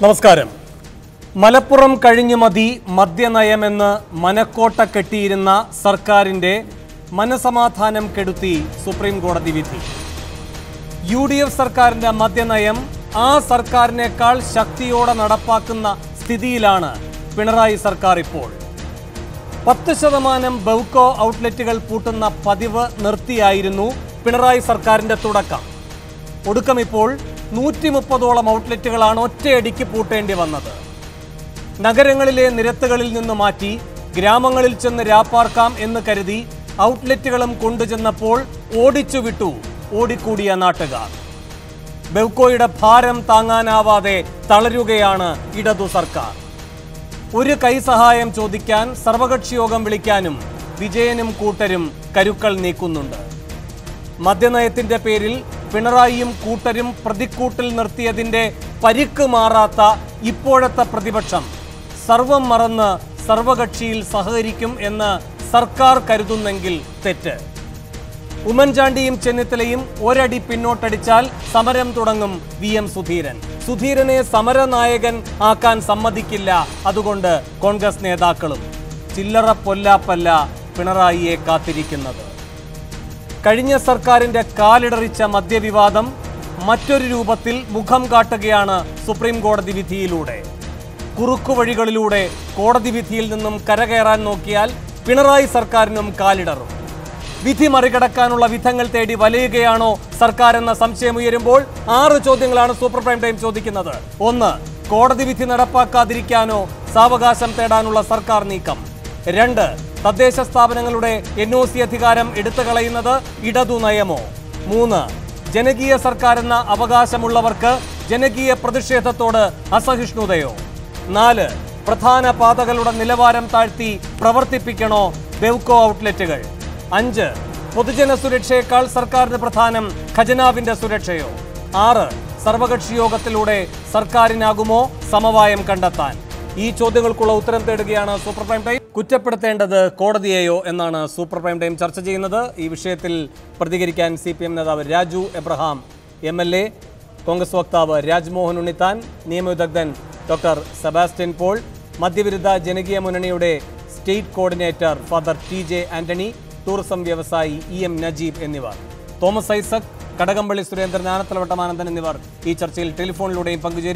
നമസ്കാരം. മലപ്പുറം കഴിഞ്ഞു മതി മദ്യനയമെന്ന് മനക്കോട്ട കെട്ടിയിരുന്ന സർക്കാരിന്റെ മനസമാധാനം കെടുത്തി സുപ്രീം കോടതി വിധി. UDF സർക്കാരിന്റെ മദ്യനയം ആ സർക്കാരിനേക്കാൾ ശക്തിയോടെ നടപ്പാക്കുന്ന സ്ഥിതിയിലാണ് പിണറായി സർക്കാർ ഇപ്പോൾ. 10% ബെവ്കോ ഔട്ട്ലെറ്റുകൾ പൂട്ടുന്ന പതിവ് നിർത്തിയായിരുന്നു പിണറായി സർക്കാരിന്റെ തുടക്കം. ഒടുക്കം ഇപ്പോൾ 130ഓളം ഔട്ട്ലെറ്റുകളാണ് ഒറ്റയടിക്ക് പൂട്ടേണ്ടി വന്നത്. നഗരങ്ങളിലെ നിരത്തുകളിൽ നിന്ന് മാറ്റി ഗ്രാമങ്ങളിൽ ചെന്ന് രാപ്പാർക്കാം എന്ന് കരുതി ഔട്ട്ലെറ്റുകളും കൊണ്ടുചെന്നപ്പോൾ ഓടിച്ചുവിട്ടു ഓടിക്കൂടിയ നാട്ടുകാർ. ബെവ്കോയുടെ ഭാരം താങ്ങാനാവാതെ തളരുകയാണ് ഇടതു സർക്കാർ. ഒരു കൈസഹായം ചോദിക്കാൻ സർവകക്ഷി യോഗം വിളിക്കാനും വിജയനും കൂട്ടരും കരുക്കൾ നീക്കുന്നുണ്ട്. മദ്യനയത്തിന്റെ പേരിൽ പിണറായിയും കൂട്ടരും പ്രതിക്കൂട്ടിൽ നിർത്തിയതിന്റെ പരിക്ക് മാറാത്ത ഇപ്പോഴത്തെ പ്രതിപക്ഷം സർവം മറന്ന് സർവകക്ഷിയിൽ സഹകരിക്കും എന്ന് സർക്കാർ കരുതുന്നെങ്കിൽ തെറ്റ്. ഉമ്മൻചാണ്ടിയും ചെന്നിത്തലയും ഒരടി പിന്നോട്ടടിച്ചാൽ സമരം തുടങ്ങും VM സുധീരൻ. സുധീരനെ സമരനായകൻ ആക്കാൻ സമ്മതിക്കില്ല. അതുകൊണ്ട് കോൺഗ്രസ് നേതാക്കളും. ചില്ലറ പൊല്ലാപ്പല്ല പിണറായിയെ കാത്തിരിക്കുന്നത്. കഴിഞ്ഞ സർക്കാരിന്റെ കാലിടറിച്ച മദ്യവിവാദം മറ്റൊരു രൂപത്തിൽ മുഖം കാട്ടുകയാണ് സുപ്രീം കോടതി വിധിയിലൂടെ. കുറുക്കുവഴികളിലൂടെ കോടതി വിധിയിൽ നിന്നും കരകയറാൻ നോക്കിയാൽ പിണറായി സർക്കാരിനും കാലിടറും. വിധി മറികടക്കാനുള്ള വിധങ്ങൾ തേടി വലയുകയാണോ സർക്കാർ എന്ന സംശയമുയരുമ്പോൾ 6 ചോദ്യങ്ങളാണ് സൂപ്പർ പ്രൈം ടൈം ചോദിക്കുന്നത്. 1. കോടതി വിധി നടപ്പാക്കാതിരിക്കാനോ സാവകാശം തേടാനുള്ള സർക്കാർ നീക്കം? 2. തദ്ദേശ സ്ഥാപനങ്ങളുടെ NOC അധികാരം എടുത്തുകളയുന്നത് ഇടതു നയമോ? 3. ജനകീയ സർക്കാർ എന്ന അവകാശമുള്ളവർക്ക് ജനകീയ പ്രതിഷേധത്തോട് അസഹിഷ്ണുതയോ? 4. പ്രധാന പാതകളുടെ നിലവാരം താഴ്ത്തി പ്രവർത്തിപ്പിക്കണോ ബെവ്കോ ഔട്ട്ലെറ്റുകൾ? 5. പൊതുജന സുരക്ഷയേക്കാൾ സർക്കാരിന് പ്രധാനം ഖജനാവിന്റെ സുരക്ഷയോ? 6. സർവകക്ഷി യോഗത്തിലൂടെ സർക്കാരിനാകുമോ സമവായം കണ്ടെത്താൻ? ഈ ചോദ്യങ്ങൾക്കുള്ള ഉത്തരം തേടുകയാണ് സൂപ്പർ പ്രൈം ടൈം. കുറ്റപ്പെടുത്തേണ്ടത് കോടതിയെയോ എന്നാണ് സൂപ്പർ പ്രൈം ടൈം ചർച്ച ചെയ്യുന്നത്. ഈ വിഷയത്തിൽ പ്രതികരിക്കാൻ CPM നേതാവ് രാജു എബ്രഹാം MLA, കോൺഗ്രസ് വക്താവ് രാജ്മോഹൻ ഉണ്ണിത്താൻ, നിയമവിദഗ്ധൻ ഡോക്ടർ സെബാസ്റ്റ്യൻ പോൾ, മദ്യവിരുദ്ധ ജനകീയ മുന്നണിയുടെ state coordinator father TJ Antony, tourism വ്യവസായി EM നജീബ് എന്നിവർ. തോമസ് ഐസക്, കടകംപള്ളി സുരേന്ദ്രൻ, ആനത്തലവട്ടം ആനന്ദൻ എന്നിവർ ഈ ചർച്ചയിൽ ടെലിഫോണിലൂടെയും പങ്കുചേരും.